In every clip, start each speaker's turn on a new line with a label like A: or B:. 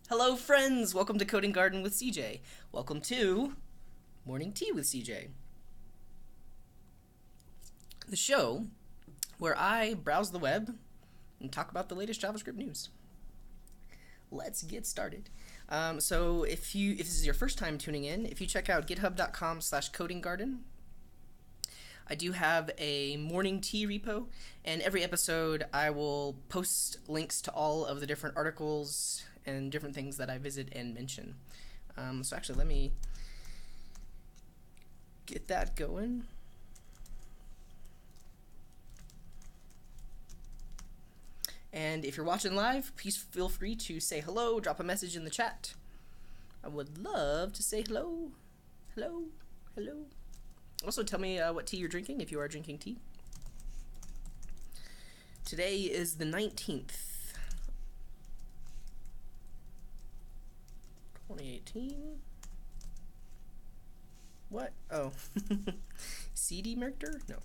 A: Hello, friends! Welcome to Coding Garden with CJ. Welcome to Morning Tea with CJ, the show where I browse the web and talk about the latest JavaScript news. Let's get started. So if this is your first time tuning in, if you check out github.com/codinggarden, I do have a morning tea repo, and every episode I will post links to all of the different articles and different things that I visit and mention. So actually, let me get that going. And if you're watching live, please feel free to say hello, drop a message in the chat. I would love to say hello. Hello. Hello. Also, tell me what tea you're drinking, if you are drinking tea. Today is the 19th. 2018. What? Oh. CD Merchter? No.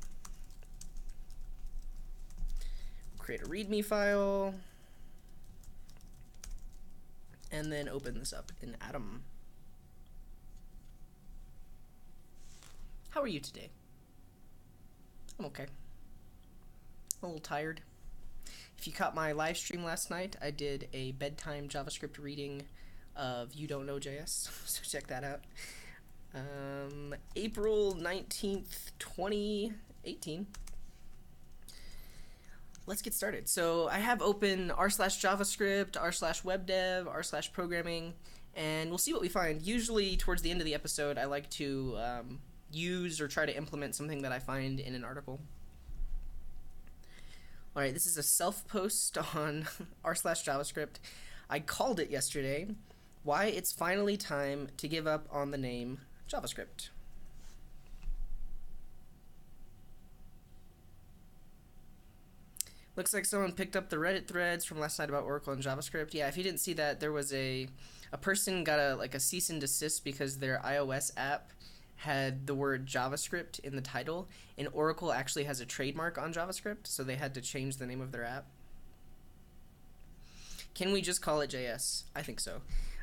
A: Create a README file. And then open this up in Atom. How are you today? I'm okay. I'm a little tired. If you caught my live stream last night, I did a bedtime JavaScript reading of You Don't Know JS, so check that out. April 19th, 2018. Let's get started. So I have open r/JavaScript, r/webdev, r/programming, and we'll see what we find. Usually towards the end of the episode, I like to use or try to implement something that I find in an article. Alright, this is a self-post on r/JavaScript. I called it yesterday, why it's finally time to give up on the name JavaScript. Looks like someone picked up the Reddit threads from last night about Oracle and JavaScript. Yeah, if you didn't see that, there was a person got a cease and desist because their iOS app had the word JavaScript in the title, and Oracle actually has a trademark on JavaScript, so they had to change the name of their app. Can we just call it JS? I think so.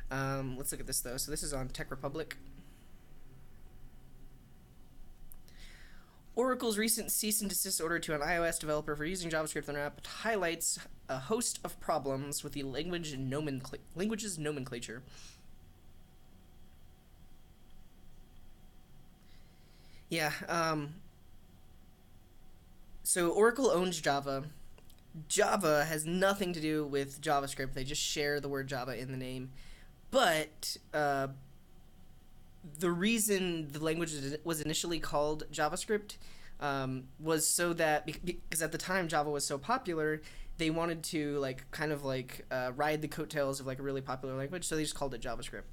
A: Let's look at this though. So this is on Tech Republic. Oracle's recent cease and desist order to an iOS developer for using JavaScript in their app highlights a host of problems with the language's nomenclature. Yeah, so Oracle owns Java. Java has nothing to do with JavaScript. They just share the word Java in the name. But the reason the language was initially called JavaScript was so that, because at the time Java was so popular, they wanted to ride the coattails of a really popular language, so they just called it JavaScript.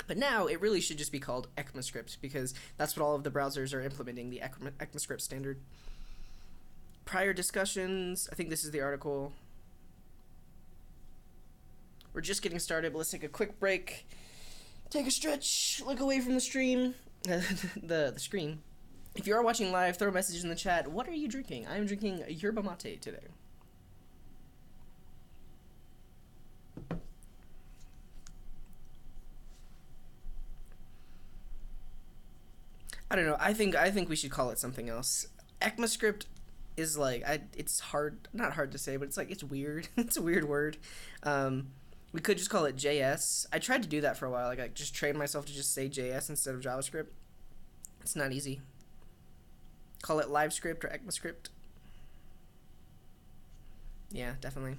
A: But now it really should just be called ECMAScript, because that's what all of the browsers are implementing, the ECMAScript standard. Prior discussions, I think this is the article. We're just getting started, but let's take a quick break. Take a stretch, look away from the stream, the screen. If you are watching live, throw a message in the chat. What are you drinking? I am drinking yerba mate today. I don't know. I think we should call it something else. ECMAScript is it's not hard to say, but it's weird. It's a weird word. We could just call it JS. I tried to do that for a while. I just trained myself to just say JS instead of JavaScript. It's not easy. Call it LiveScript or ECMAScript. Yeah, definitely.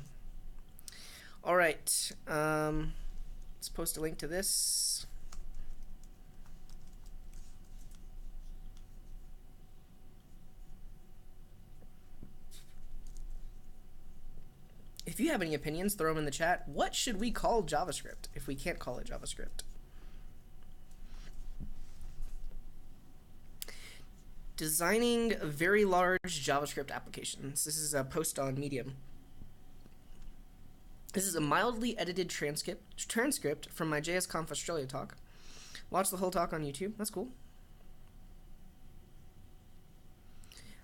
A: All right. Let's post a link to this. If you have any opinions, throw them in the chat. What should we call JavaScript if we can't call it JavaScript? Designing very large JavaScript applications. This is a post on Medium. This is a mildly edited transcript from my JSConf Australia talk. Watch the whole talk on YouTube. That's cool.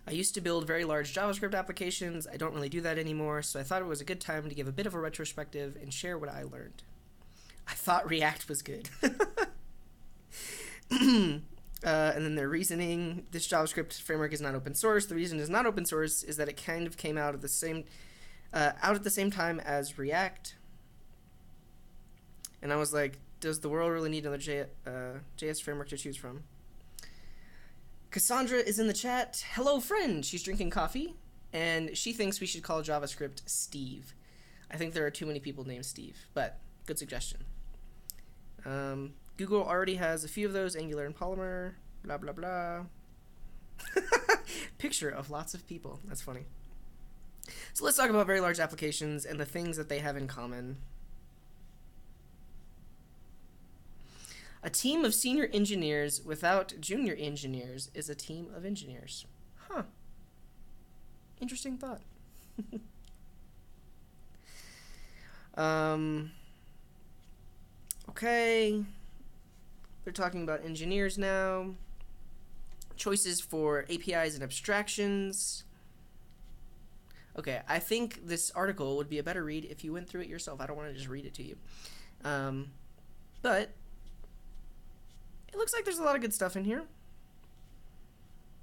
A: I used to build very large JavaScript applications. I don't really do that anymore, so I thought it was a good time to give a bit of a retrospective and share what I learned. thought React was good. And then their reasoning, this JavaScript framework is not open source. The reason it's not open source is that it kind of came out at the same time as React. And I was like, does the world really need another JS framework to choose from? Cassandra is in the chat. Hello, friend. She's drinking coffee, and she thinks we should call JavaScript Steve. I think there are too many people named Steve, but good suggestion. Google already has a few of those, Angular and Polymer, blah, blah, blah. Picture of lots of people. That's funny. So let's talk about very large applications and the things that they have in common. A team of senior engineers without junior engineers is a team of engineers. Huh. Interesting thought. Okay. They're talking about engineers now. Choices for APIs and abstractions. Okay, I think this article would be a better read if you went through it yourself. I don't want to just read it to you. But it looks like there's a lot of good stuff in here.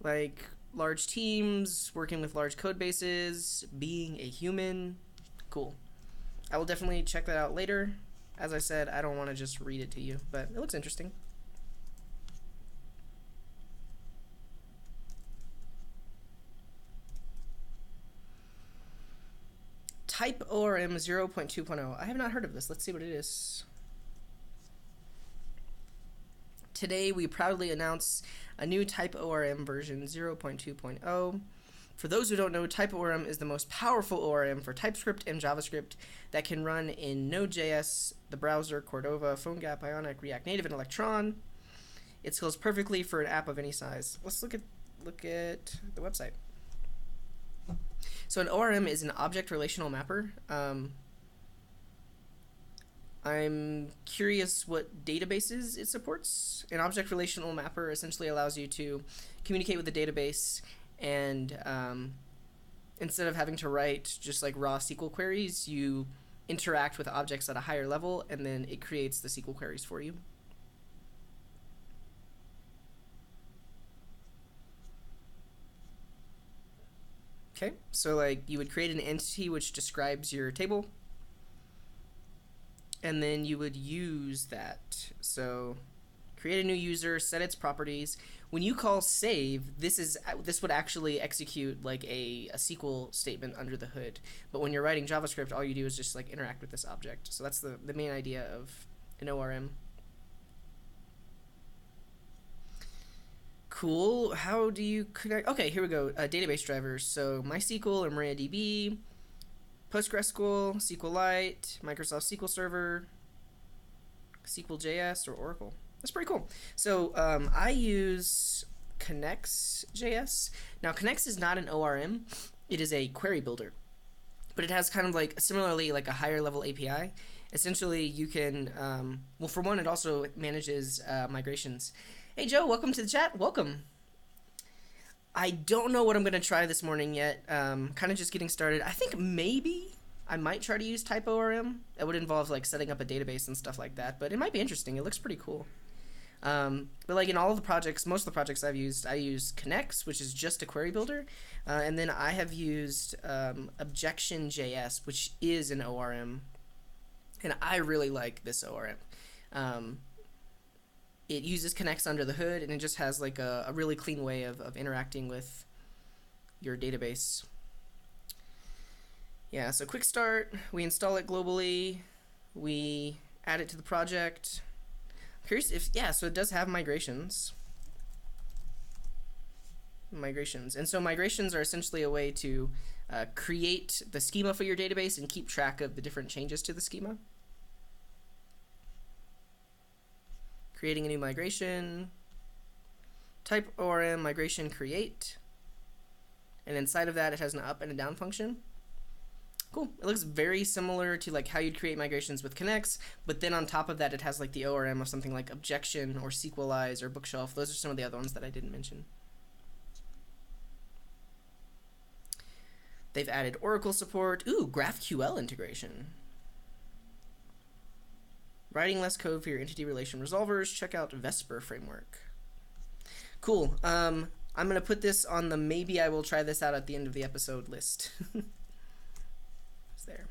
A: Like large teams, working with large code bases, being a human. Cool. I will definitely check that out later. As I said, I don't want to just read it to you, but it looks interesting. typeorm 0.2.0. I have not heard of this. Let's see what it is. Today, we proudly announce a new typeorm version 0.2.0. For those who don't know, typeorm is the most powerful ORM for TypeScript and JavaScript that can run in node.js, the browser, Cordova, PhoneGap, Ionic, React Native, and Electron. It scales perfectly for an app of any size. Let's look at the website. So an ORM is an object relational mapper. I'm curious what databases it supports. An object relational mapper essentially allows you to communicate with the database, and instead of having to write just like raw SQL queries, you interact with objects at a higher level, and then it creates the SQL queries for you. Okay, so like you would create an entity which describes your table, and then you would use that. So create a new user, set its properties. When you call save, this would actually execute like a SQL statement under the hood. But when you're writing JavaScript, all you do is just like interact with this object. So that's the main idea of an ORM. Cool. How do you connect? Okay, here we go. Database drivers. So MySQL or MariaDB, PostgreSQL, SQLite, Microsoft SQL Server, SQL.js, or Oracle. That's pretty cool. So I use Connects.js. Now, Connects is not an ORM. It is a query builder. But it has kind of like, similarly, like a higher level API. Essentially, you can, well, for one, it also manages migrations. Hey, Joe, welcome to the chat. Welcome. I don't know what I'm going to try this morning yet. Kind of just getting started. I think maybe I might try to use typeorm. It would involve like setting up a database and stuff like that, but it might be interesting. It looks pretty cool. But like in all of the projects, most of the projects I've used, I use Connects, which is just a query builder. And then I have used Objection.js, which is an ORM. And I really like this ORM. It uses Connects under the hood, and it just has like a really clean way of interacting with your database. Yeah, so quick start, we install it globally, we add it to the project. I'm curious if, yeah, so it does have migrations. And so migrations are essentially a way to create the schema for your database and keep track of the different changes to the schema. Creating a new migration, typeorm migration create, and inside of that it has an up and a down function. Cool. It looks very similar to like how you'd create migrations with Connects, but then on top of that it has like the ORM of something like Objection or SQLize or Bookshelf. Those are some of the other ones that I didn't mention. They've added Oracle support. Ooh, GraphQL integration. Writing less code for your entity relation resolvers, check out Vesper framework. Cool. I'm going to put this on the maybe I will try this out at the end of the episode list. It's there.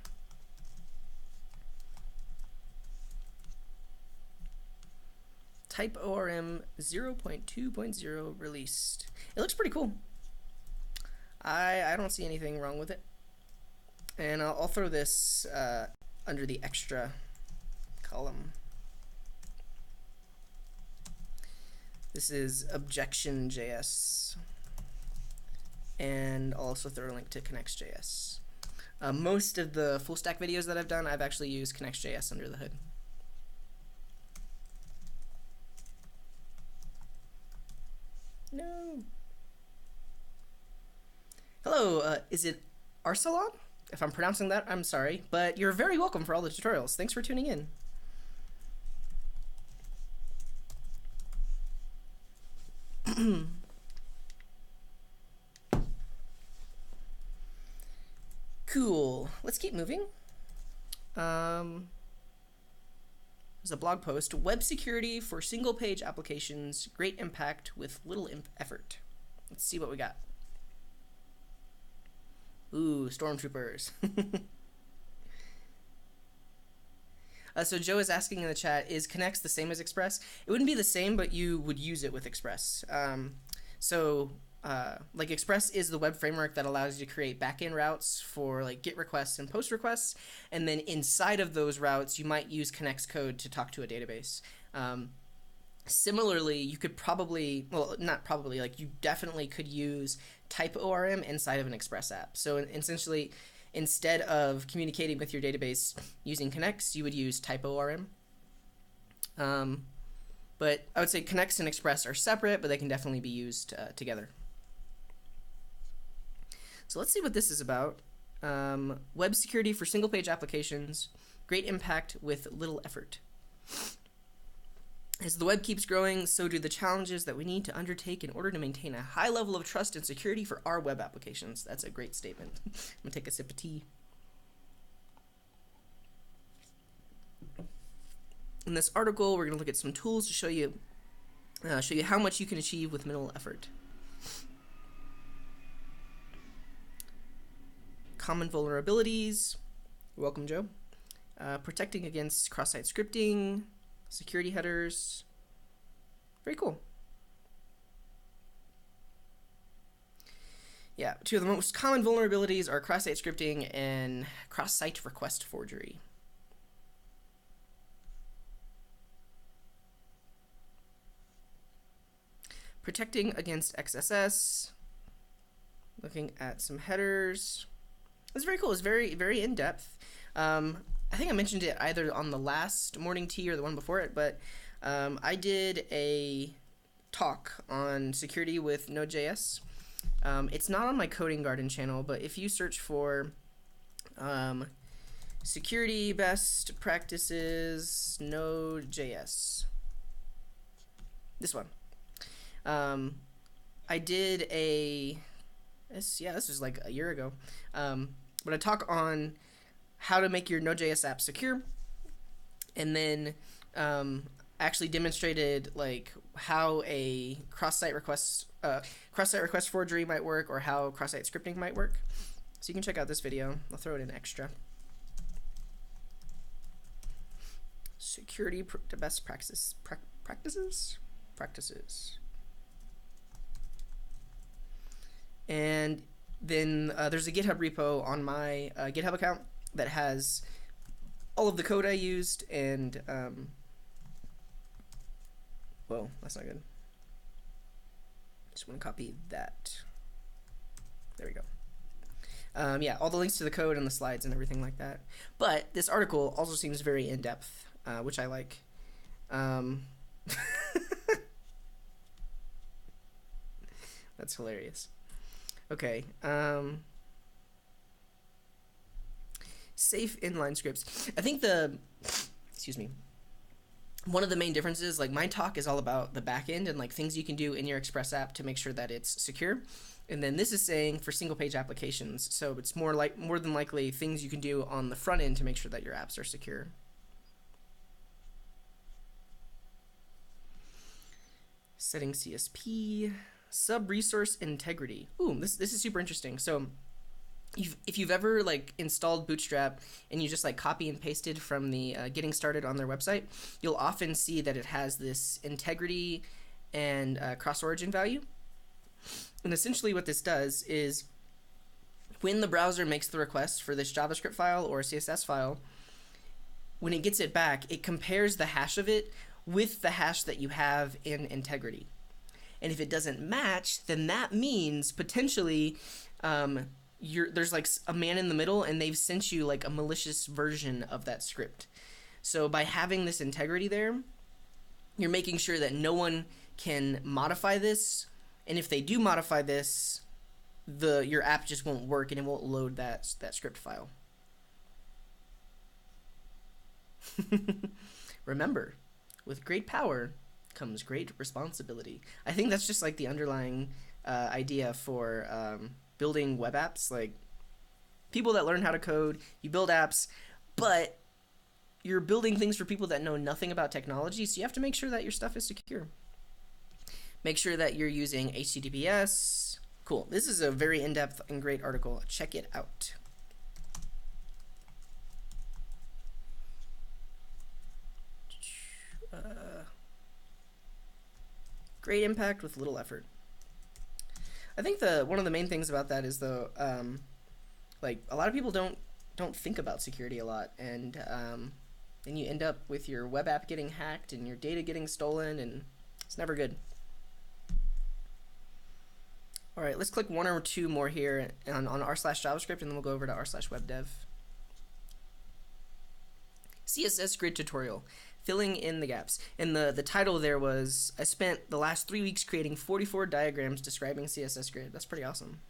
A: typeorm 0.2.0 released. It looks pretty cool. I don't see anything wrong with it. And I'll throw this under the extra column. This is Objection.js. And I'll also throw a link to Connects.js. Most of the full stack videos that I've done, I've actually used Connects.js under the hood. No. Hello, is it Arsalan? If I'm pronouncing that, I'm sorry, but you're very welcome for all the tutorials. Thanks for tuning in. Cool. Let's keep moving. There's a blog post, Web Security for Single-Page Applications, Great Impact with Little Effort. Let's see what we got. Ooh, stormtroopers. So Joe is asking in the chat, is Connects the same as Express? It wouldn't be the same, but you would use it with Express. Like Express is the web framework that allows you to create backend routes for like GET requests and POST requests, and then inside of those routes, you might use Connects code to talk to a database. Similarly, you could probably, well, not probably, like you definitely could use typeorm inside of an Express app. So essentially, instead of communicating with your database using Connects, you would use typeorm. But I would say Connects and Express are separate, but they can definitely be used together. So let's see what this is about. Web security for single-page applications, great impact with little effort. As the web keeps growing, so do the challenges that we need to undertake in order to maintain a high level of trust and security for our web applications. That's a great statement. I'm gonna take a sip of tea. In this article, we're gonna look at some tools to show you how much you can achieve with minimal effort. Common vulnerabilities. You're welcome, Joe. Protecting against cross-site scripting. Security headers. Very cool. Yeah, two of the most common vulnerabilities are cross-site scripting and cross-site request forgery. Protecting against XSS. Looking at some headers. It's very cool. It's very, very in-depth. I think I mentioned it either on the last morning tea or the one before it, but I did a talk on security with node.js. It's not on my Coding Garden channel, but if you search for security best practices node.js, this one, I did this was like a year ago, but I talk on how to make your Node.js app secure, and then actually demonstrated like how a cross-site request forgery might work, or how cross-site scripting might work. So you can check out this video. I'll throw it in extra. Security best practices. And then there's a GitHub repo on my GitHub account that has all of the code I used, and whoa, that's not good. Just want to copy that. There we go. Yeah, all the links to the code and the slides and everything like that. But this article also seems very in-depth, which I like. That's hilarious. Okay. Safe inline scripts. I think one of the main differences, like my talk is all about the backend and like things you can do in your Express app to make sure that it's secure. And then this is saying for single page applications. So it's more than likely things you can do on the front end to make sure that your apps are secure. Setting CSP, sub resource integrity. Ooh, this is super interesting. So if you've ever like installed Bootstrap and you just like copy and pasted from the getting started on their website, you'll often see that it has this integrity and cross-origin value. And essentially what this does is when the browser makes the request for this JavaScript file or CSS file, when it gets it back, it compares the hash of it with the hash that you have in integrity. And if it doesn't match, then that means potentially there's like a man in the middle and they've sent you like a malicious version of that script. So by having this integrity there, you're making sure that no one can modify this, and if they do modify this, your app just won't work and it won't load that script file. Remember, with great power comes great responsibility. I think that's just like the underlying idea for building web apps. Like, people that learn how to code, you build apps, but you're building things for people that know nothing about technology, so you have to make sure that your stuff is secure. Make sure that you're using HTTPS. Cool. This is a very in-depth and great article. Check it out. Great impact with little effort. I think one of the main things about that is though, like a lot of people don't think about security a lot, and then you end up with your web app getting hacked and your data getting stolen, and it's never good. All right, let's click one or two more here on r/JavaScript, and then we'll go over to r/WebDev. CSS Grid tutorial, filling in the gaps. And the title there was, I spent the last 3 weeks creating 44 diagrams describing CSS Grid. That's pretty awesome.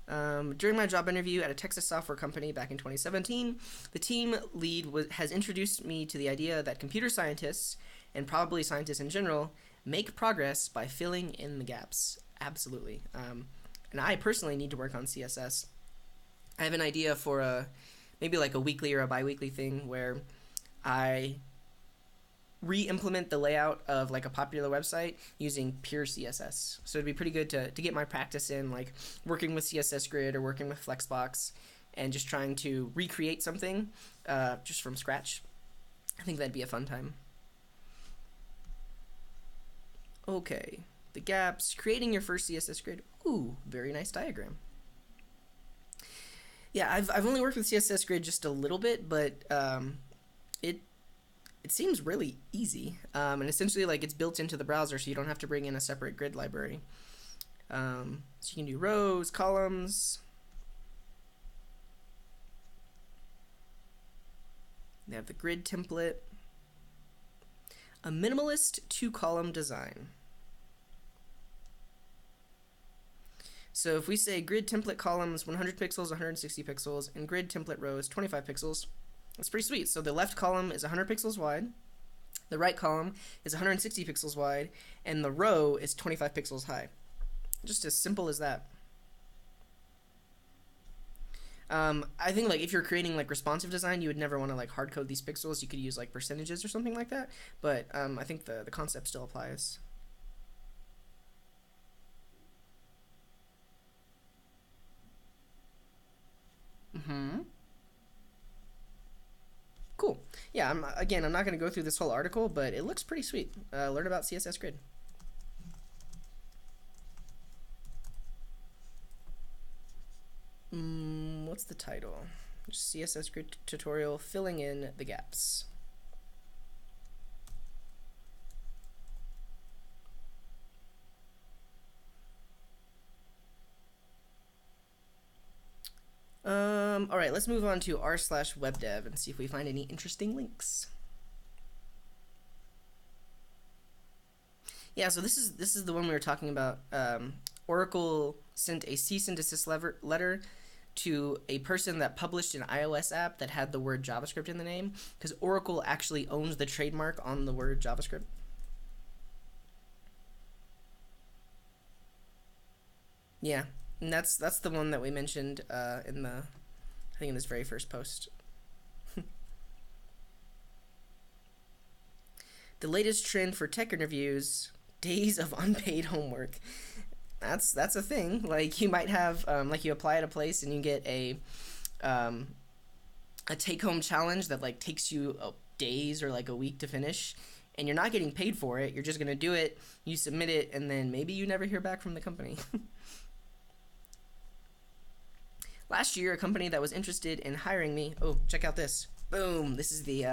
A: During my job interview at a Texas software company back in 2017, the team lead has introduced me to the idea that computer scientists, and probably scientists in general, make progress by filling in the gaps. Absolutely. And I personally need to work on CSS. I have an idea for maybe like a weekly or a bi-weekly thing where I re-implement the layout of like a popular website using pure CSS. So it'd be pretty good to get my practice in, like working with CSS Grid or working with Flexbox and just trying to recreate something just from scratch. I think that'd be a fun time. Okay, the gaps, creating your first CSS Grid. Ooh, very nice diagram. Yeah, I've only worked with CSS Grid just a little bit, but it seems really easy, and essentially like it's built into the browser, so you don't have to bring in a separate grid library. So you can do rows, columns. They have the grid template. A minimalist 2-column design. So if we say grid template columns 100 pixels, 160 pixels, and grid template rows 25 pixels, that's pretty sweet. So the left column is 100 pixels wide, the right column is 160 pixels wide, and the row is 25 pixels high. Just as simple as that. I think like if you're creating like responsive design, you would never want to like hard code these pixels. You could use like percentages or something like that, but I think the concept still applies. Cool. Yeah, I'm not going to go through this whole article, but it looks pretty sweet. Learn about CSS Grid. What's the title? Just CSS Grid tutorial, filling in the gaps. All right, let's move on to r/WebDev and see if we find any interesting links. Yeah, so this is the one we were talking about. Oracle sent a cease and desist letter to a person that published an iOS app that had the word JavaScript in the name, because Oracle actually owns the trademark on the word JavaScript. Yeah, and that's the one that we mentioned I think in this very first post. The latest trend for tech interviews: days of unpaid homework. That's a thing. Like, you might have like, you apply at a place and you get a take-home challenge that like takes you days or like a week to finish, and you're not getting paid for it. You're just gonna do it, you submit it, and then maybe you never hear back from the company. Last year, a company that was interested in hiring me. Oh, check out this. Boom! This is the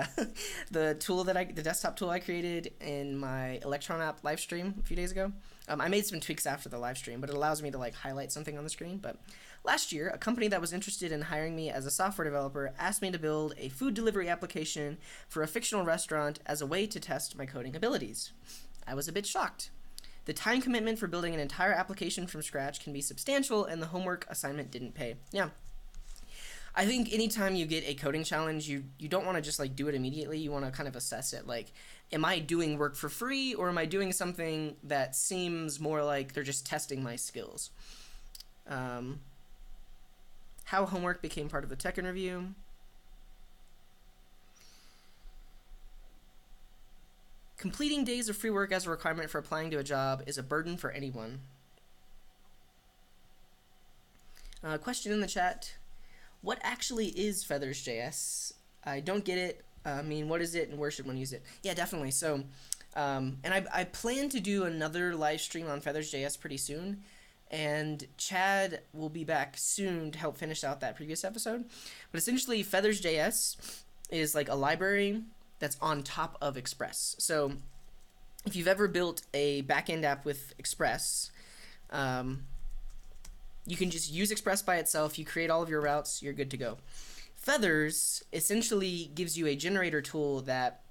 A: the tool the desktop tool I created in my Electron app live stream a few days ago. I made some tweaks after the live stream, but it allows me to like highlight something on the screen. But last year, a company that was interested in hiring me as a software developer asked me to build a food delivery application for a fictional restaurant as a way to test my coding abilities. I was a bit shocked. The time commitment for building an entire application from scratch can be substantial, and the homework assignment didn't pay. Yeah. I think anytime you get a coding challenge, you don't want to just like do it immediately. You want to kind of assess it. Like, am I doing work for free, or am I doing something that seems more like they're just testing my skills? How homework became part of the tech interview. Completing days of free work as a requirement for applying to a job is a burden for anyone. Question in the chat: what actually is Feathers.js? I don't get it. I mean, what is it, and where should one use it? Yeah, definitely. So, and I plan to do another live stream on Feathers.js pretty soon, and Chad will be back soon to help finish out that previous episode. But essentially, Feathers.js is like a library that's on top of Express. So, if you've ever built a backend app with Express, you can just use Express by itself. You create all of your routes, you're good to go. Feathers essentially gives you a generator tool that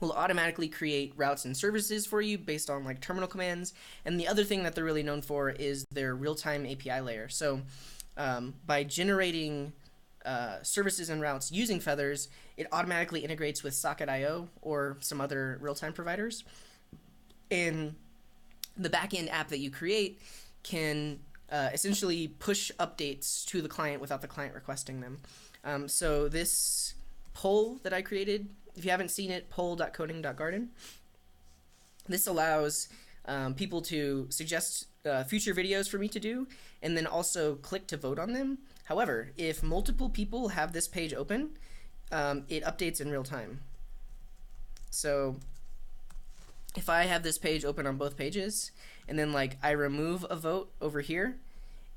A: will automatically create routes and services for you based on like terminal commands. And the other thing that they're really known for is their real-time API layer. So by generating services and routes using Feathers, it automatically integrates with Socket.io or some other real-time providers. And the backend app that you create can essentially push updates to the client without the client requesting them. So this poll that I created, if you haven't seen it, poll.coding.garden, this allows people to suggest future videos for me to do, and then also click to vote on them. However, if multiple people have this page open, it updates in real time. So if I have this page open on both pages, and then like I remove a vote over here,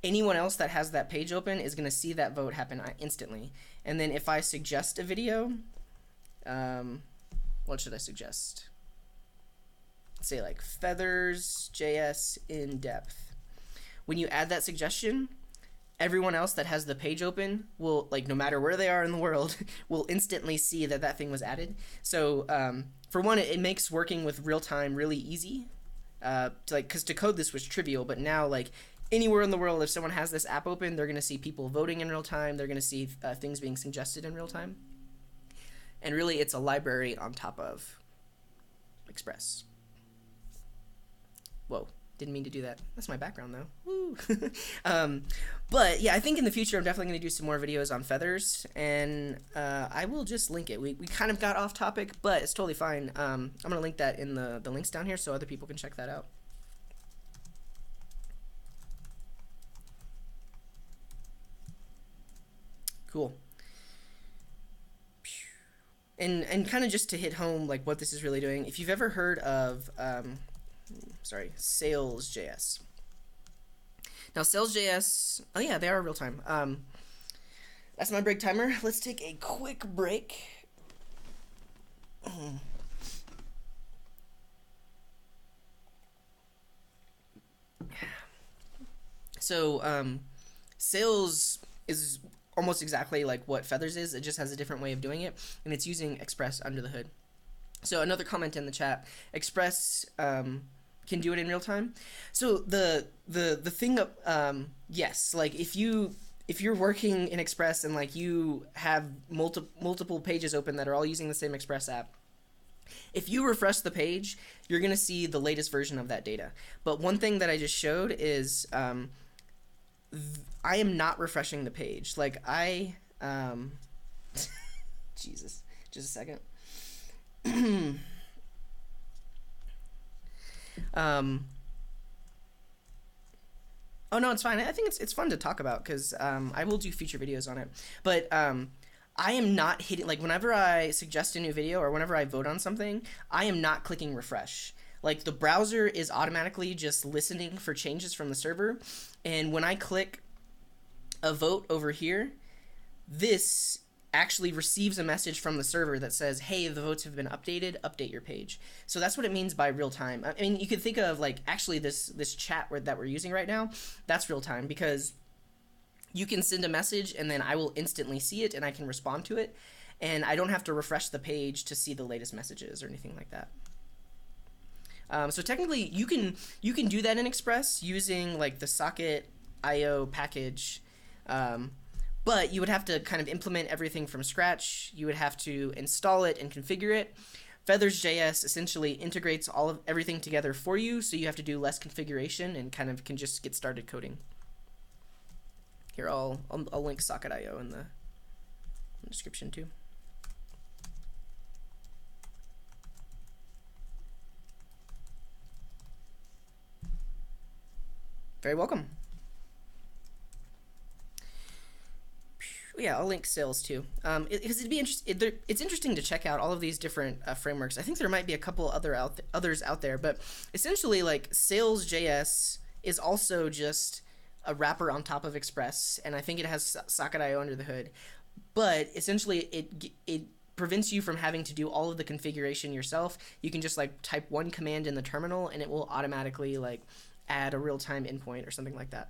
A: anyone else that has that page open is going to see that vote happen instantly. And then if I suggest a video, what should I suggest? Say like Feathers.js in depth. When you add that suggestion, everyone else that has the page open will, like, no matter where they are in the world, will instantly see that that thing was added. So for one, it makes working with real time really easy. Because to code this was trivial, but now like anywhere in the world, if someone has this app open, they're going to see people voting in real time. They're going to see things being suggested in real time. And really, it's a library on top of Express. Whoa, didn't mean to do that. That's my background, though. Woo! But yeah, I think in the future, I'm definitely going to do some more videos on Feathers, and I will just link it. We kind of got off topic, but it's totally fine. I'm going to link that in the links down here so other people can check that out. Cool. And kind of just to hit home like what this is really doing, if you've ever heard of Sales.js. Now Sales.js, oh yeah, they are real time. That's my break timer. Let's take a quick break. So Sales is almost exactly like what Feathers is. It just has a different way of doing it, and it's using Express under the hood. So another comment in the chat: Express can do it in real time. So the thing of yes, like if you're working in Express and like you have multiple pages open that are all using the same Express app, if you refresh the page, you're gonna see the latest version of that data. But one thing that I just showed is I am not refreshing the page. Like I Jesus, just a second. Oh no, it's fine. I think it's fun to talk about because I will do future videos on it. But I am not hitting, like, whenever I suggest a new video or whenever I vote on something, I am not clicking refresh. Like, the browser is automatically just listening for changes from the server, and when I click a vote over here, this actually receives a message from the server that says, hey, the votes have been updated, update your page. So that's what it means by real time. I mean, you could think of, like, actually this chat that we're using right now, that's real time, because you can send a message and then I will instantly see it and I can respond to it, and I don't have to refresh the page to see the latest messages or anything like that. So technically you can do that in Express using like the socket IO package, but you would have to kind of implement everything from scratch. You would have to install it and configure it. Feathers.js essentially integrates everything together for you, so you have to do less configuration and kind of can just get started coding. Here, I'll link socket.io in the description too. Very welcome. Yeah, I'll link sales too, because it's interesting to check out all of these different frameworks. I think there might be a couple others out there, but essentially, like, Sales.js is also just a wrapper on top of Express, and I think it has socket.io under the hood. But essentially, it prevents you from having to do all of the configuration yourself. You can just like type one command in the terminal, and it will automatically like add a real-time endpoint or something like that,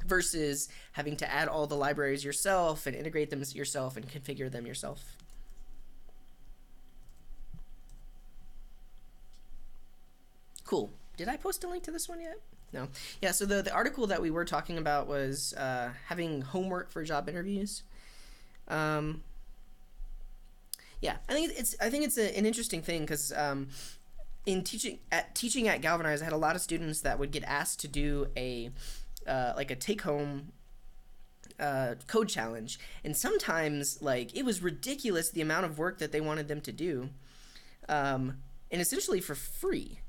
A: versus having to add all the libraries yourself and integrate them yourself and configure them yourself. Cool. Did I post a link to this one yet? No. Yeah, so the article that we were talking about was having homework for job interviews. Yeah, I think it's an interesting thing, because in teaching at Galvanize, I had a lot of students that would get asked to do a take-home code challenge, and sometimes like it was ridiculous the amount of work that they wanted them to do, and essentially for free.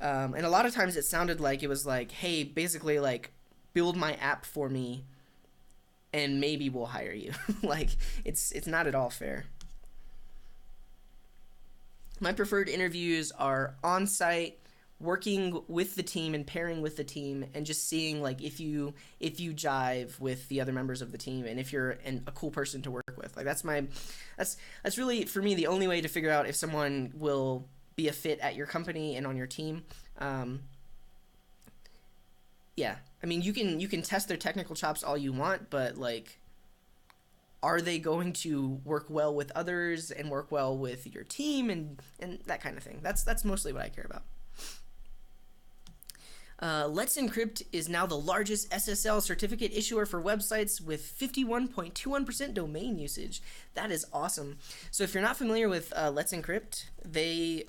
A: And a lot of times it sounded like it was like, hey, basically like build my app for me, and maybe we'll hire you. Like it's not at all fair. My preferred interviews are on-site, working with the team and pairing with the team, and just seeing like if you jive with the other members of the team, and if you're a cool person to work with. Like that's really, for me, the only way to figure out if someone will be a fit at your company and on your team. Yeah, I mean, you can test their technical chops all you want, but like, are they going to work well with others and work well with your team and that kind of thing? That's mostly what I care about. Let's Encrypt is now the largest SSL certificate issuer for websites with 51.21% domain usage. That is awesome. So if you're not familiar with Let's Encrypt, they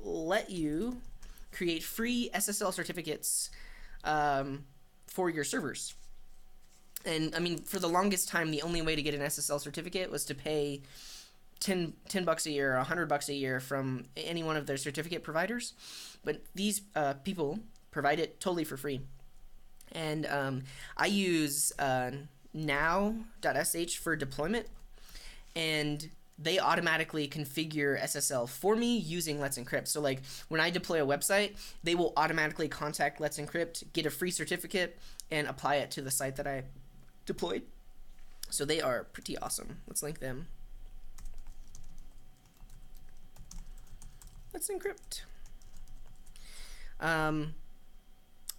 A: let you create free SSL certificates for your servers. And I mean, for the longest time, the only way to get an SSL certificate was to pay $10 a year or $100 a year from any one of their certificate providers. But these people provide it totally for free. And I use now.sh for deployment, and they automatically configure SSL for me using Let's Encrypt. So like when I deploy a website, they will automatically contact Let's Encrypt, get a free certificate, and apply it to the site that I deployed. So they are pretty awesome. Let's link them. Let's Encrypt.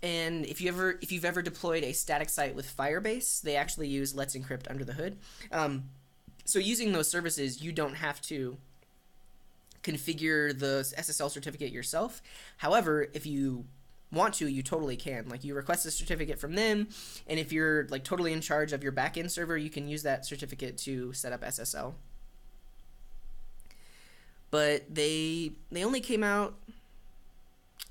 A: And if you've ever deployed a static site with Firebase, they actually use Let's Encrypt under the hood. So using those services, you don't have to configure the SSL certificate yourself. However, if you want to, you totally can. Like, you request a certificate from them, and if you're like totally in charge of your backend server, you can use that certificate to set up SSL. But they only came out,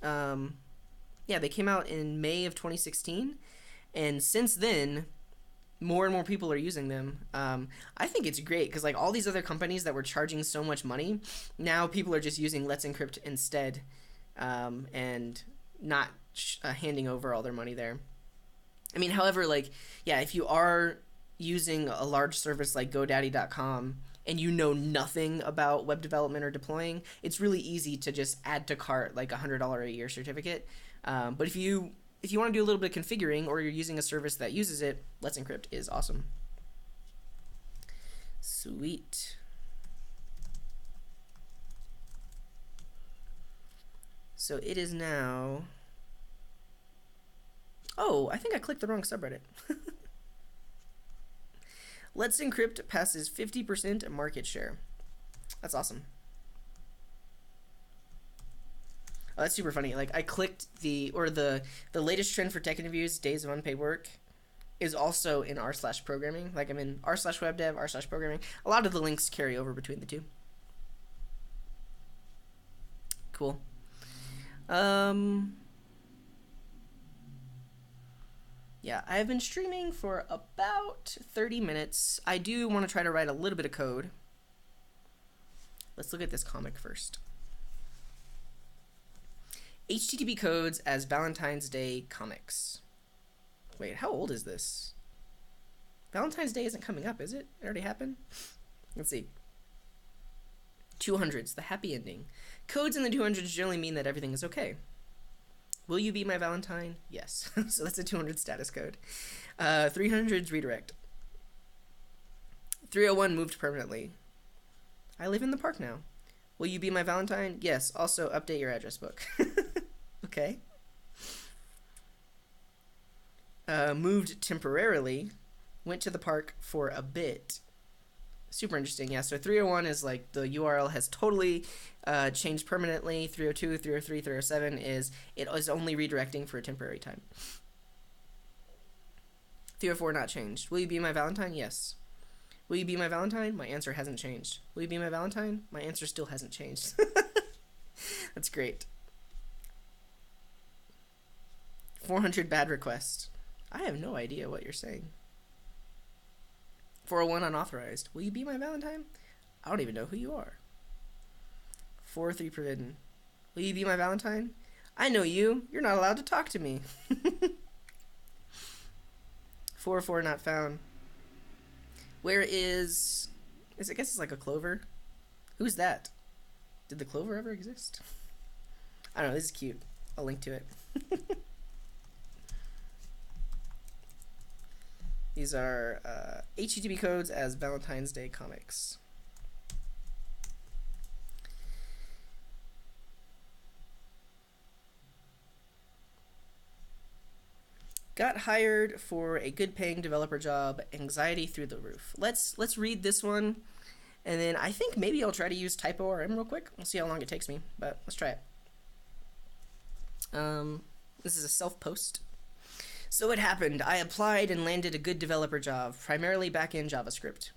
A: they came out in May of 2016, and since then, more and more people are using them. I think it's great because like all these other companies that were charging so much money, now people are just using Let's Encrypt instead. and not handing over all their money there. I mean, however, like, yeah, if you are using a large service like GoDaddy.com and you know nothing about web development or deploying, it's really easy to just add to cart like $100 a year certificate. But if you want to do a little bit of configuring, or you're using a service that uses it, Let's Encrypt is awesome. Sweet. So it is now... Oh, I think I clicked the wrong subreddit. Let's Encrypt passes 50% market share. That's awesome. Oh, that's super funny. Like, I clicked the latest trend for tech interviews, days of unpaid work, is also in r/programming. Like, I'm in r/webdev, r/programming. A lot of the links carry over between the two. Cool. Yeah, I've been streaming for about 30 minutes. I do want to try to write a little bit of code. Let's look at this comic first. HTTP codes as Valentine's Day comics. Wait, how old is this? Valentine's Day isn't coming up, is it? It already happened? Let's see. 200s, the happy ending. Codes in the 200s generally mean that everything is okay. Will you be my Valentine? Yes. So that's a 200 status code. 300s redirect. 301 moved permanently. I live in the park now. Will you be my Valentine? Yes. Also update your address book. Okay. Moved temporarily. Went to the park for a bit. Super interesting. Yeah, so 301 is like the URL has totally changed permanently. 302, 303, 307 is it is only redirecting for a temporary time. 304 not changed. Will you be my Valentine? Yes. Will you be my Valentine? My answer hasn't changed. Will you be my Valentine? My answer still hasn't changed. That's great. 400 bad requests. I have no idea what you're saying. 401 unauthorized. Will you be my Valentine? I don't even know who you are. 403 forbidden. Will you be my Valentine? I know you. You're not allowed to talk to me. 404 not found. Where is I guess it's like a clover. Who's that? Did the clover ever exist? I don't know. This is cute. I'll link to it. These are HTTP codes as Valentine's Day comics. Got hired for a good paying developer job, anxiety through the roof. Let's read this one, and then I think maybe I'll try to use typeorm real quick. We'll see how long it takes me, but let's try it. This is a self-post. So it happened. I applied and landed a good developer job, primarily back-end JavaScript.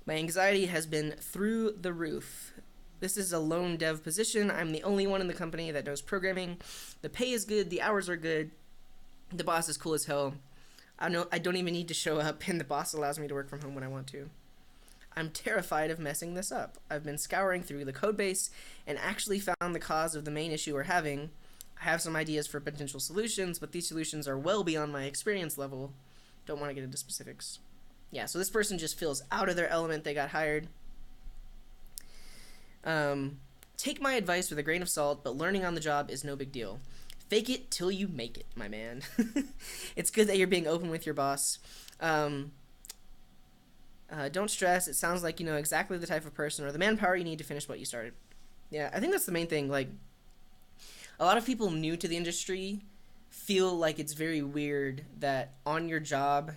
A: My anxiety has been through the roof. This is a lone dev position. I'm the only one in the company that knows programming. The pay is good. The hours are good. The boss is cool as hell. I don't even need to show up, and the boss allows me to work from home when I want to. I'm terrified of messing this up. I've been scouring through the codebase and actually found the cause of the main issue we're having. I have some ideas for potential solutions, but these solutions are well beyond my experience level. Don't want to get into specifics. Yeah, so this person just feels out of their element. They got hired. Take my advice with a grain of salt, but learning on the job is no big deal. Fake it till you make it, my man. It's good that you're being open with your boss. Don't stress. It sounds like you know exactly the type of person or the manpower you need to finish what you started. Yeah, I think that's the main thing. Like, a lot of people new to the industry feel like it's very weird that on your job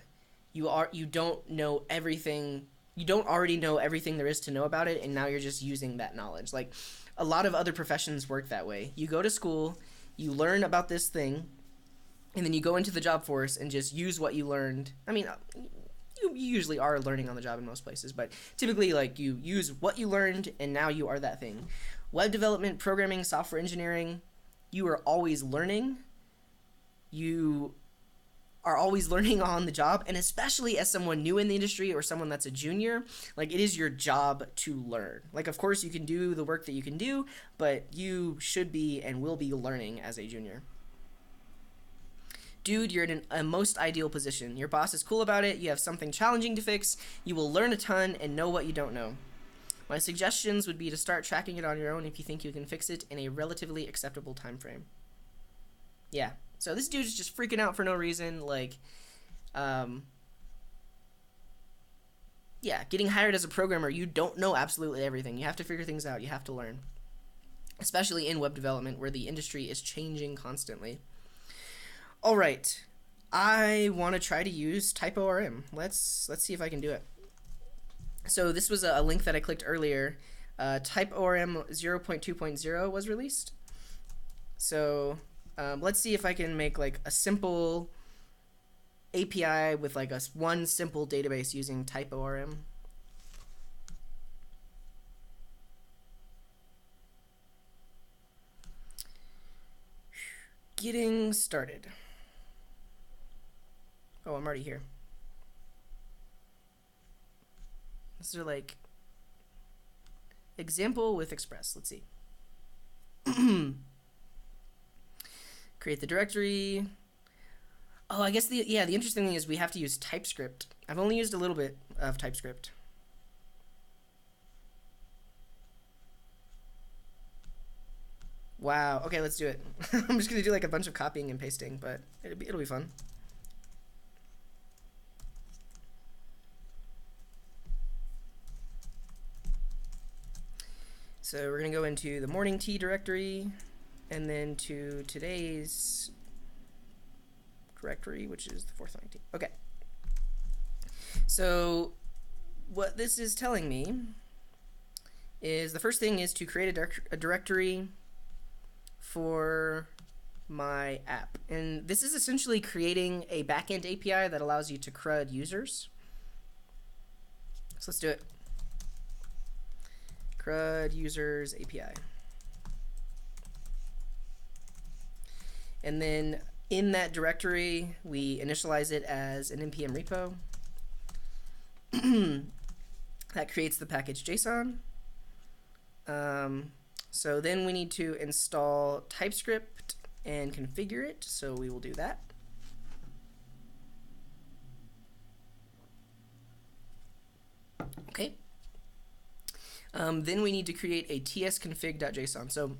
A: you don't know everything. You don't already know everything there is to know about it, and now you're just using that knowledge. Like, a lot of other professions work that way. You go to school, you learn about this thing, and then you go into the job force and just use what you learned. I mean, you usually are learning on the job in most places, but typically, like, you use what you learned, and now you are that thing. Web development, programming, software engineering, you are always learning. You are always learning on the job, and especially as someone new in the industry or someone that's a junior, like it is your job to learn. Like, of course you can do the work that you can do, but you should be and will be learning as a junior. Dude, you're in a most ideal position. Your boss is cool about it, you have something challenging to fix, you will learn a ton and know what you don't know. My suggestions would be to start tracking it on your own if you think you can fix it in a relatively acceptable time frame. Yeah, so this dude is just freaking out for no reason, like, yeah, getting hired as a programmer, you don't know absolutely everything. You have to figure things out, you have to learn. Especially in web development, where the industry is changing constantly. All right, I want to try to use typeorm. Let's see if I can do it. So this was a link that I clicked earlier. Typeorm 0.2.0 was released. So let's see if I can make like a simple API with like one simple database using typeorm. Getting started. Oh, I'm already here. This is like example with Express. Let's see. Create the directory. Oh, I guess the interesting thing is we have to use TypeScript. I've only used a little bit of TypeScript. Wow. Okay, let's do it. I'm just gonna do like a bunch of copying and pasting, but it'll be fun. So we're going to go into the morning tea directory and then to today's directory, which is the 4th19. Okay. So what this is telling me is the first thing is to create a directory for my app. And this is essentially creating a backend API that allows you to CRUD users. So let's do it. CRUD users API. And then in that directory, we initialize it as an npm repo. That creates the package JSON. So then we need to install TypeScript and configure it. So we will do that. Okay. Then we need to create a tsconfig.json. So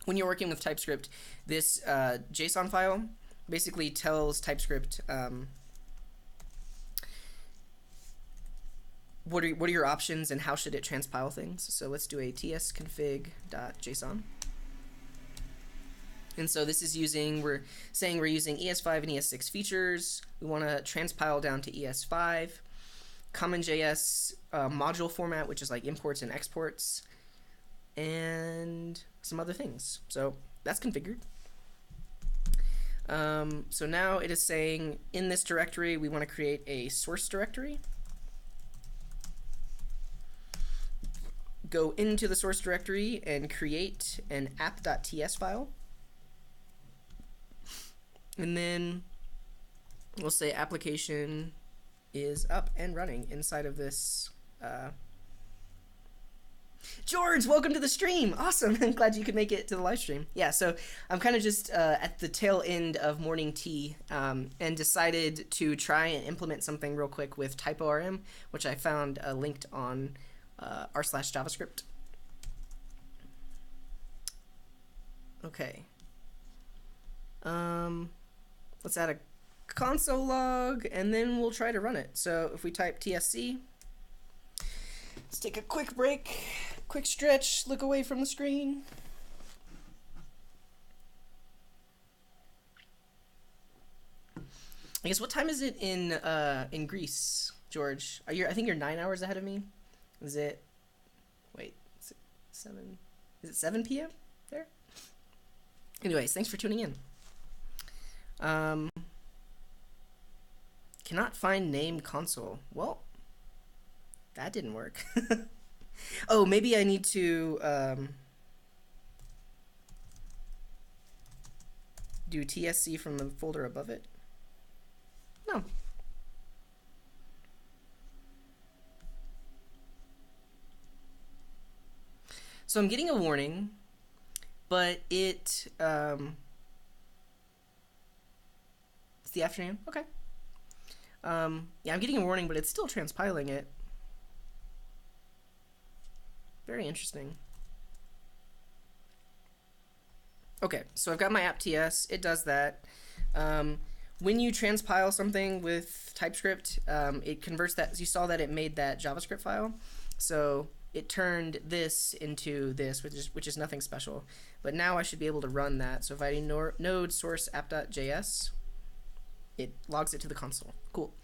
A: when you're working with TypeScript, this JSON file basically tells TypeScript what are your options and how should it transpile things. So let's do a tsconfig.json. And so this is we're saying we're using ES5 and ES6 features. We want to transpile down to ES5. CommonJS module format, which is like imports and exports, and some other things. So that's configured. So now it is saying in this directory we want to create a source directory. Go into the source directory and create an app.ts file. And then we'll say application is up and running inside of this. George, welcome to the stream. Awesome. I'm glad you could make it to the live stream. Yeah, so I'm kind of just at the tail end of morning tea and decided to try and implement something real quick with typeorm, which I found linked on r/JavaScript. Okay. Let's add a console log, and then we'll try to run it. So if we type tsc, let's take a quick break, quick stretch, look away from the screen. I guess what time is it in Greece, George? I think you're 9 hours ahead of me. Is it? Wait, is it 7? Is it 7 p.m. there? Anyways, thanks for tuning in. Cannot find name console. Well, that didn't work. Oh, maybe I need to do tsc from the folder above it. So I'm getting a warning, but it's the afternoon. Okay. Yeah, I'm getting a warning, but it's still transpiling it. Very interesting. Okay, so I've got my app.ts. It does that. When you transpile something with TypeScript, it converts that. You saw that it made that JavaScript file. So it turned this into this, which is nothing special. But now I should be able to run that. So if I do node source app.js, it logs it to the console. Cool.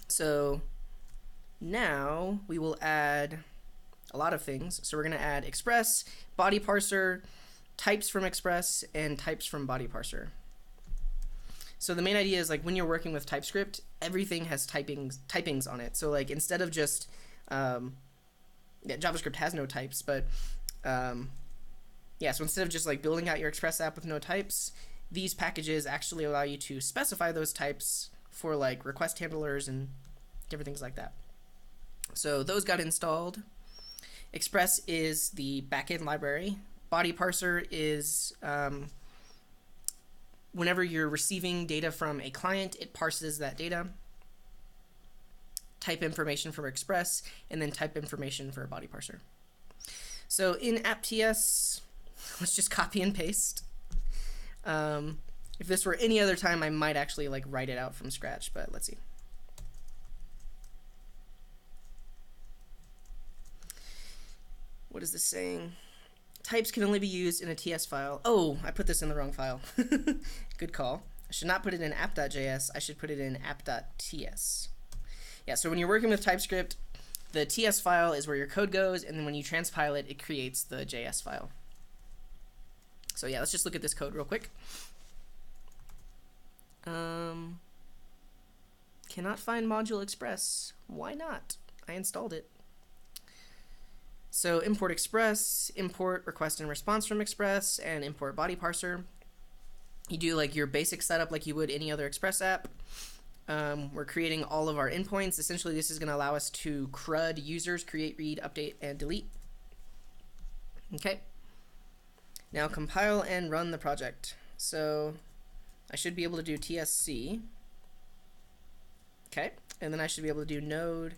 A: So now we will add a lot of things. So we're going to add express, body parser, types from express, and types from body parser. So the main idea is, like, when you're working with TypeScript, everything has typings on it. So like, instead of just JavaScript has no types, but yeah, so instead of just like building out your express app with no types, these packages actually allow you to specify those types for like request handlers and different things like that. So those got installed. Express is the backend library. Body parser is whenever you're receiving data from a client, it parses that data. Type information for express, and then type information for a body parser. So in app.ts, let's just copy and paste. If this were any other time, I might actually like write it out from scratch, but let's see. What is this saying? Types can only be used in a TS file. Oh, I put this in the wrong file. Good call. I should not put it in app.js. I should put it in app.ts. Yeah, so when you're working with TypeScript, the TS file is where your code goes, and then when you transpile it, it creates the JS file. So yeah, let's just look at this code real quick. Cannot find module express. Why not? I installed it. So import express, import request and response from express, and import body parser. You do like your basic setup like you would any other express app. We're creating all of our endpoints. Essentially, this is going to allow us to CRUD users, create, read, update, and delete. Okay. Now compile and run the project. So I should be able to do tsc. Okay. And then I should be able to do node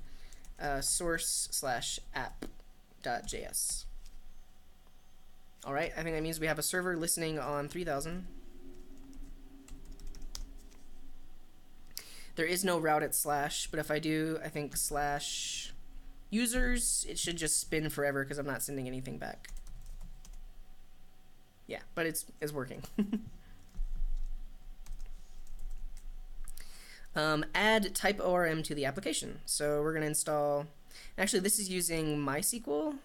A: source/app.js. All right. I think that means we have a server listening on 3000. There is no route at slash, but if I do, I think slash users, it should just spin forever because I'm not sending anything back. Yeah, but it's working. Add typeorm to the application. So we're going to install, actually this is using MySQL.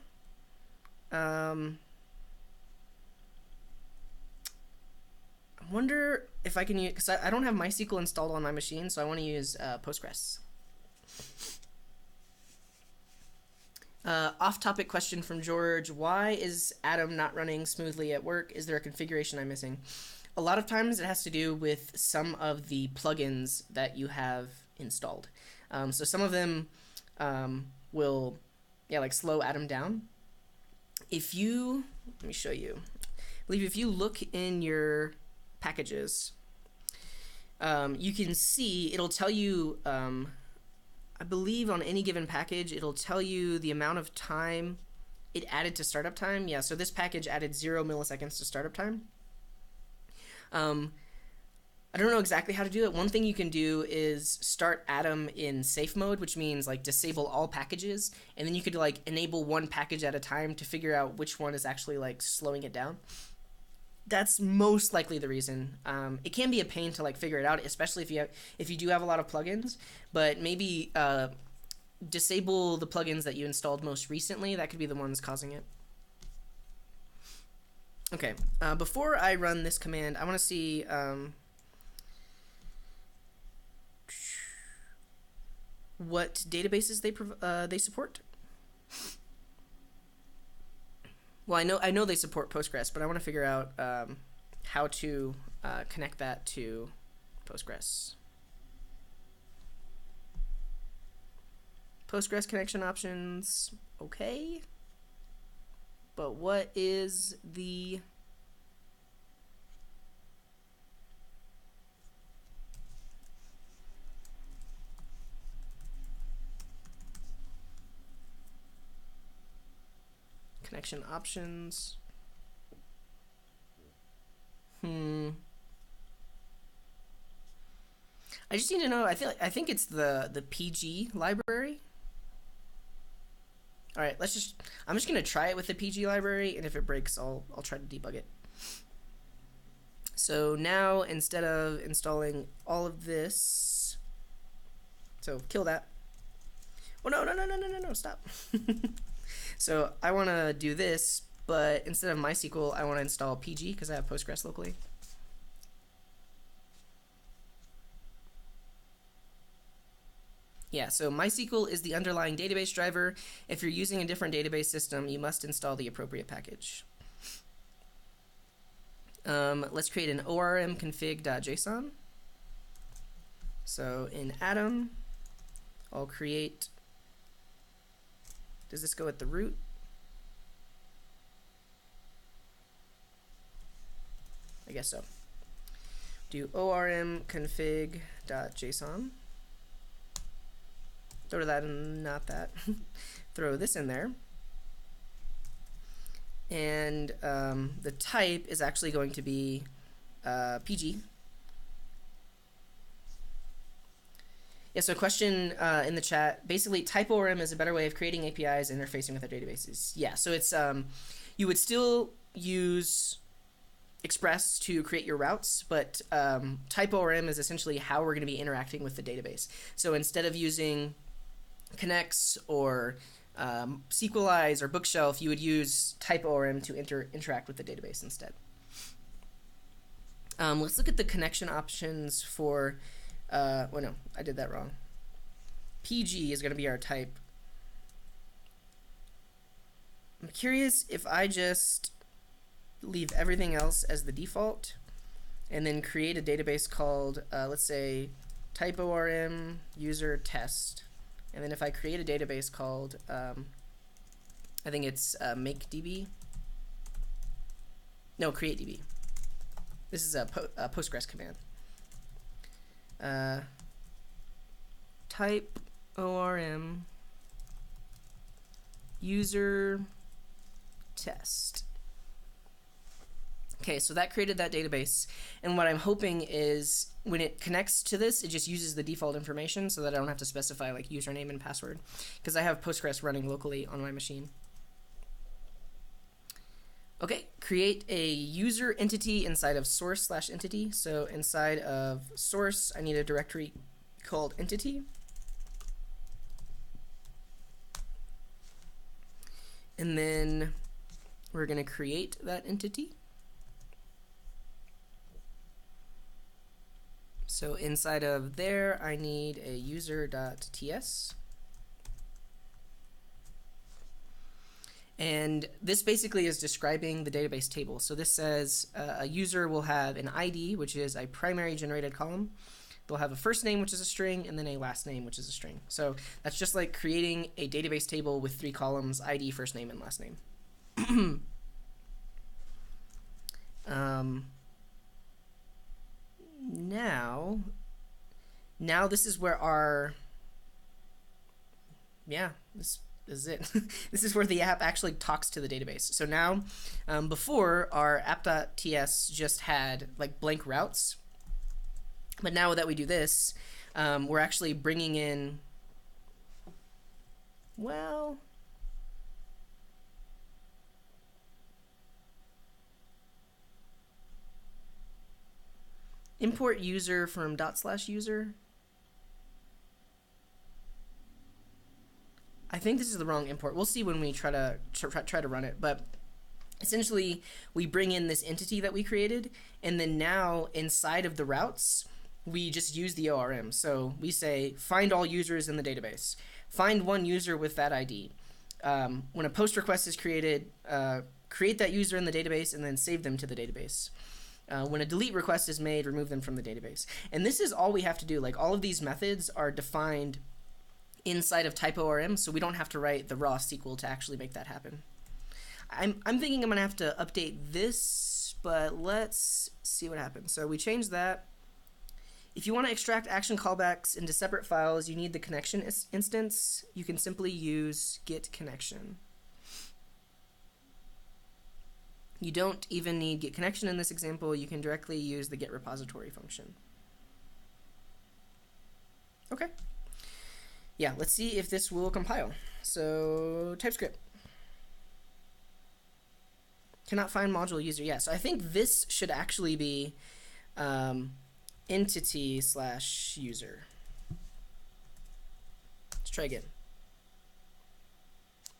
A: I wonder if I can use, because I don't have MySQL installed on my machine, so I want to use Postgres. Off-topic question from George. Why is Atom not running smoothly at work? Is there a configuration I'm missing? A lot of times it has to do with some of the plugins that you have installed. So some of them will, like slow Atom down. If you, let me show you. I believe if you look in your packages, you can see it'll tell you, I believe on any given package, it'll tell you the amount of time it added to startup time. Yeah, so this package added 0 milliseconds to startup time. I don't know exactly how to do it. One thing you can do is start Atom in safe mode, which means like disable all packages, and then you could like enable one package at a time to figure out which one is actually like slowing it down. That's most likely the reason. It can be a pain to like figure it out, especially if you do have a lot of plugins. But maybe disable the plugins that you installed most recently. That could be the ones causing it. Okay. Before I run this command, I want to see what databases they support. Well, I know they support Postgres, but I want to figure out how to connect that to Postgres. Postgres connection options, okay. but what is the connection options? I just need to know. I think it's the PG library. All right, I'm just gonna try it with the PG library, and if it breaks, I'll try to debug it. So now instead of installing all of this, so kill that. Oh no, stop. So I want to do this, but instead of MySQL, I want to install PG because I have Postgres locally. Yeah, so MySQL is the underlying database driver. If you're using a different database system, you must install the appropriate package. Let's create an orm config json. So in Atom, I'll create, does this go at the root? I guess so. Do orm config json. Throw that in, not that. Throw this in there. And the type is actually going to be PG. Yeah, so question in the chat. Basically, typeorm is a better way of creating APIs and interfacing with our databases. Yeah, so it's you would still use Express to create your routes, but typeorm is essentially how we're going to be interacting with the database. So instead of using connects or SQLize or bookshelf, you would use typeorm to interact with the database instead. Let's look at the connection options for, well, no, I did that wrong. PG is going to be our type. I'm curious if I just leave everything else as the default and then create a database called, let's say, typeorm user test. And then if I create a database called, I think it's makedb. No, createdb. This is a Postgres command. Typeorm user test. Okay, so that created that database, and what I'm hoping is when it connects to this, it just uses the default information so that I don't have to specify like username and password, because I have Postgres running locally on my machine. Okay, create a user entity inside of source/entity. So inside of source, I need a directory called entity. And then we're going to create that entity. So inside of there, I need a user.ts. And this basically is describing the database table. So this says a user will have an ID, which is a primary generated column. They'll have a first name, which is a string, and then a last name, which is a string. So that's just like creating a database table with 3 columns, ID, first name, and last name. Now this is where our, this is it. This is where the app actually talks to the database. So now, before, our app.ts just had like blank routes, but now that we do this, we're actually bringing in, well, import user from /user. I think this is the wrong import. We'll see when we try to run it, but essentially we bring in this entity that we created, and then now inside of the routes we just use the ORM. So we say find all users in the database, find one user with that ID. When a post request is created, create that user in the database and then save them to the database. When a delete request is made, remove them from the database. And this is all we have to do. Like, all of these methods are defined inside of typeorm, so we don't have to write the raw SQL to actually make that happen. I'm thinking I'm gonna have to update this, but let's see what happens. So we changed that. If you want to extract action callbacks into separate files, you need the connection instance. You can simply use get connection. You don't even need get connection in this example. You can directly use the get repository function. Okay. Yeah, let's see if this will compile. So TypeScript. Cannot find module user. Yeah, so I think this should actually be entity/user. Let's try again.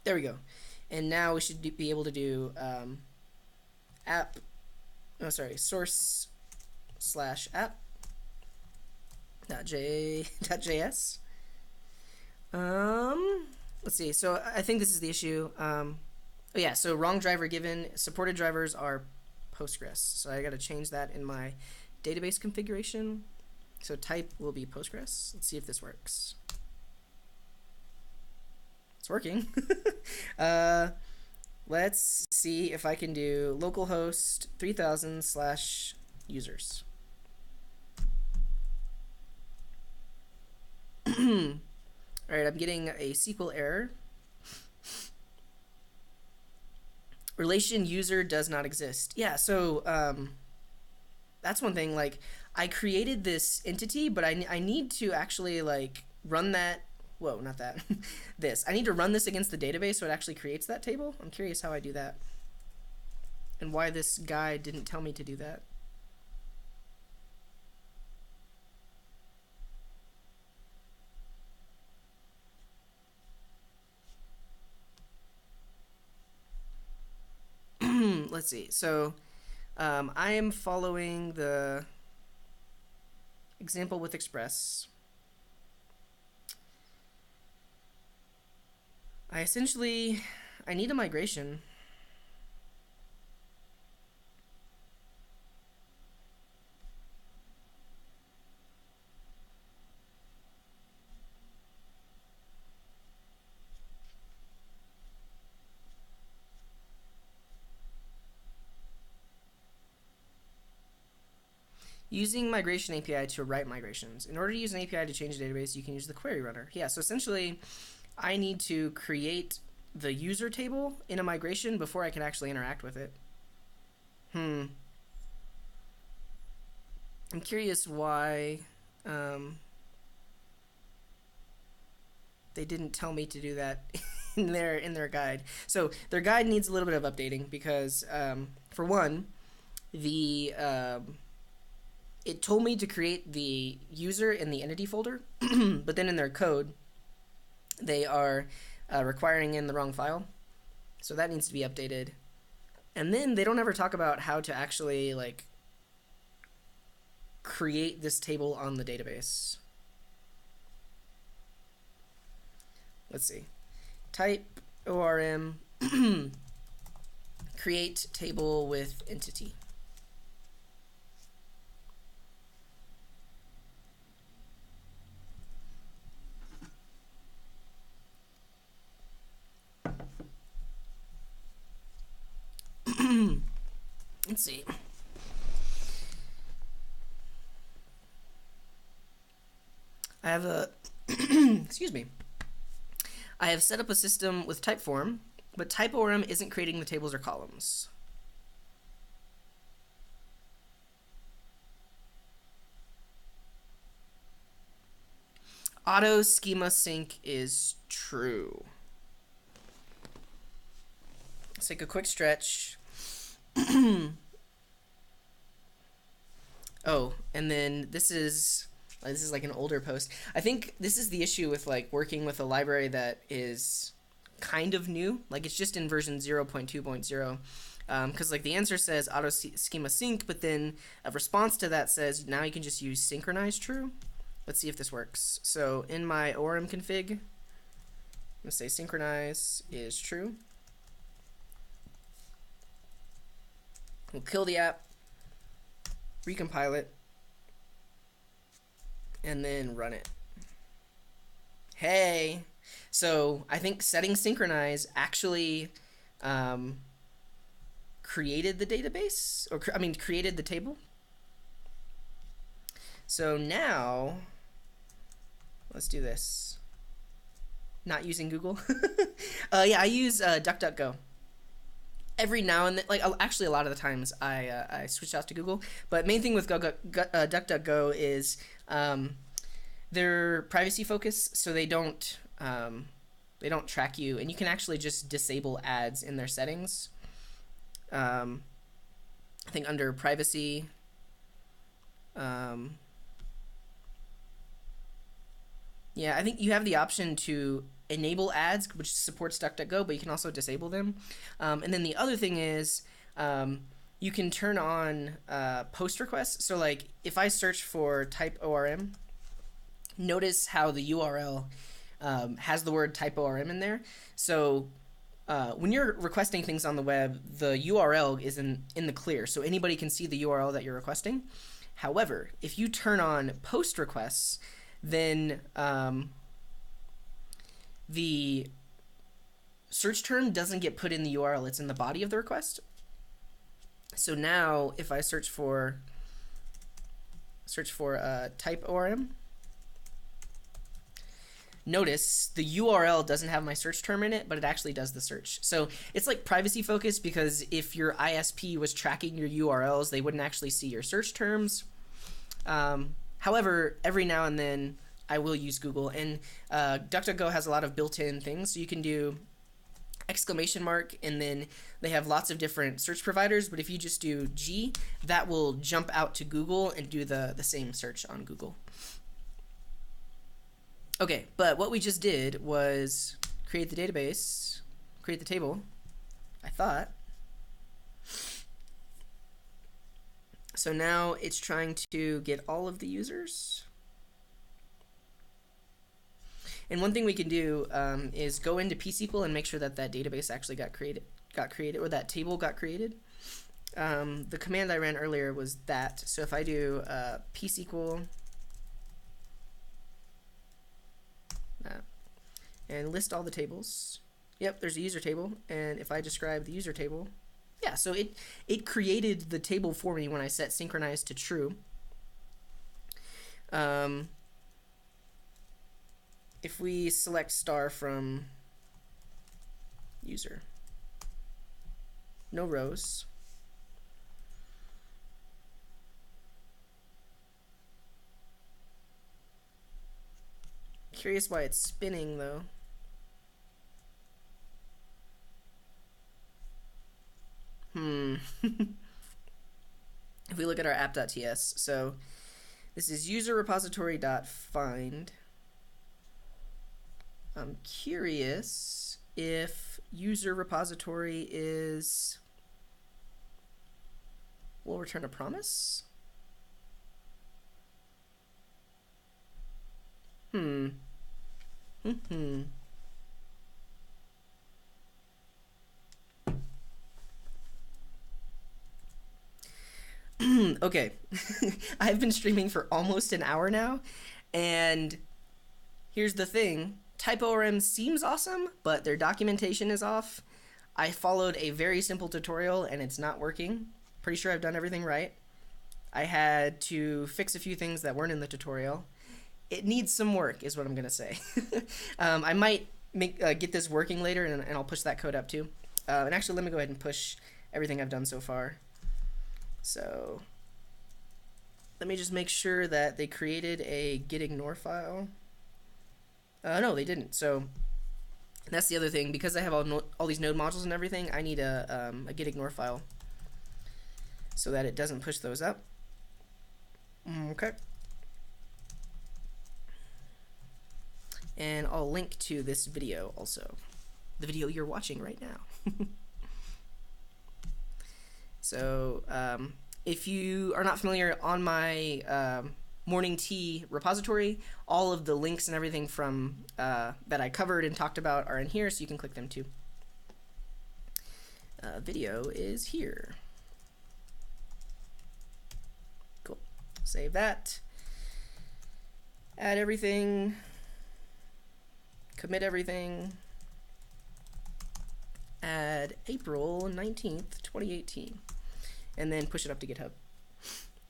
A: There we go. And now we should be able to do source/app.js. Let's see. So I think this is the issue. Oh yeah. So wrong driver given. Supported drivers are Postgres. So I got to change that in my database configuration. So type will be Postgres. Let's see if this works. It's working. Let's see if I can do localhost 3000/users. Alright, I'm getting a SQL error. Relation user does not exist. Yeah, so that's one thing. Like, I created this entity, but I need to actually like run that. Whoa, not that. This. I need to run this against the database so it actually creates that table. I'm curious how I do that and why this guy didn't tell me to do that. Let's see. So I am following the example with Express. I need a migration. Using migration API to write migrations. In order to use an API to change a database, you can use the query runner. Yeah, so essentially, I need to create the user table in a migration before I can actually interact with it. I'm curious why they didn't tell me to do that in their guide. So their guide needs a little bit of updating because, for one, it told me to create the user in the entity folder, but then in their code, they are requiring in the wrong file. So that needs to be updated. And then they don't ever talk about how to actually like create this table on the database. Let's see. Type ORM create table with entity. Let's see. I have a excuse me. I have set up a system with typeform, but typeorm isn't creating the tables or columns. Auto schema sync is true. Let's take a quick stretch. Oh, and then this is like an older post. I think this is the issue with like working with a library that is kind of new. Like it's just in version 0.2.0. Because like the answer says auto schema sync, but then a response to that says now you can just use synchronize true. Let's see if this works. So in my Orm config, I'm gonna say synchronize is true. We'll kill the app, recompile it, and then run it. Hey, so I think setting synchronize actually created the database, or created the table. So now, let's do this. Not using Google. Yeah, I use DuckDuckGo. Every now and then, like actually a lot of the times I switch out to Google. But main thing with DuckDuckGo is they're privacy focused, so they don't track you, and you can actually just disable ads in their settings. I think under privacy. Yeah, I think you have the option to enable ads, which supports DuckDuckGo, but you can also disable them. And then the other thing is you can turn on post requests. So like if I search for typeorm, notice how the URL has the word typeorm in there. So when you're requesting things on the web, the URL is in the clear, so anybody can see the URL that you're requesting. However, if you turn on post requests, then the search term doesn't get put in the URL, it's in the body of the request. So now if I search for typeorm, notice the URL doesn't have my search term in it, but it actually does the search. So it's like privacy focused, because if your ISP was tracking your URLs, they wouldn't actually see your search terms. However, every now and then I will use Google, and DuckDuckGo has a lot of built-in things. So you can do ! and then they have lots of different search providers, but if you just do G, that will jump out to Google and do the same search on Google. Okay, but what we just did was create the database, create the table, I thought. So now it's trying to get all of the users. And one thing we can do is go into pSQL and make sure that that database actually got created, or that table got created. The command I ran earlier was that. So if I do pSQL and list all the tables, yep, there's a user table. And if I describe the user table, yeah, so it created the table for me when I set synchronize to true. If we select star from user, no rows. Curious why it's spinning though. If we look at our app.ts, so this is user repository.find. I'm curious if user repository will return a promise. Okay, I've been streaming for almost an hour now, and here's the thing. TypeORM seems awesome, but their documentation is off. I followed a very simple tutorial, and it's not working. Pretty sure I've done everything right. I had to fix a few things that weren't in the tutorial. It needs some work, is what I'm going to say. I might get this working later, and I'll push that code up too. And actually, let me go ahead and push everything I've done so far. So let me just make sure that they created a gitignore file. No, they didn't. So that's the other thing. Because I have all these node modules and everything, I need a gitignore file so that it doesn't push those up. Okay. And I'll link to this video also. The video you're watching right now. So if you are not familiar, on my Morning Tea repository, all of the links and everything from that I covered and talked about are in here, so you can click them too. Video is here. Cool. Save that. Add everything. Commit everything. add April 19th, 2018, and then push it up to GitHub.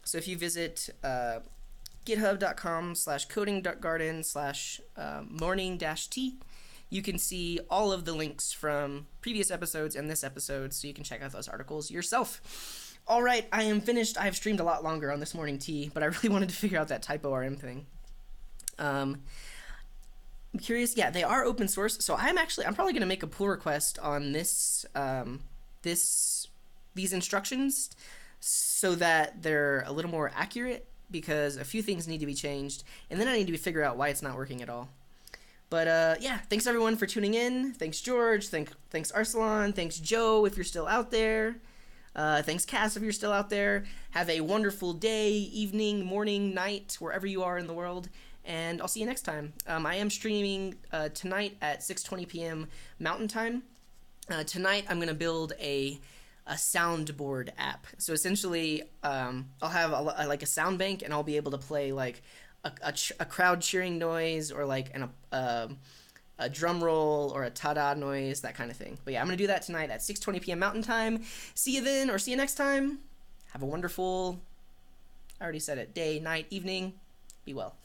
A: So if you visit github.com/coding.garden/morning-t, you can see all of the links from previous episodes and this episode, so you can check out those articles yourself. All right, I am finished. I've streamed a lot longer on this morning tea, but I really wanted to figure out that typeorm thing. I'm curious. Yeah, they are open source, so I'm probably going to make a pull request on this these instructions so that they're a little more accurate, because a few things need to be changed, and then I need to figure out why it's not working at all. But yeah, thanks everyone for tuning in. Thanks George, thanks Arsalan, thanks Joe if you're still out there. Thanks Cass if you're still out there. Have a wonderful day, evening, morning, night, wherever you are in the world, and I'll see you next time. I am streaming tonight at 6:20 p.m. Mountain Time. Tonight I'm going to build a soundboard app. So essentially, I'll have like a sound bank, and I'll be able to play like a crowd cheering noise, or like a drum roll or a ta-da noise, that kind of thing. But yeah, I'm gonna do that tonight at 6:20 p.m. Mountain Time. See you then, or see you next time. Have a wonderful, I already said it, day, night, evening. Be well.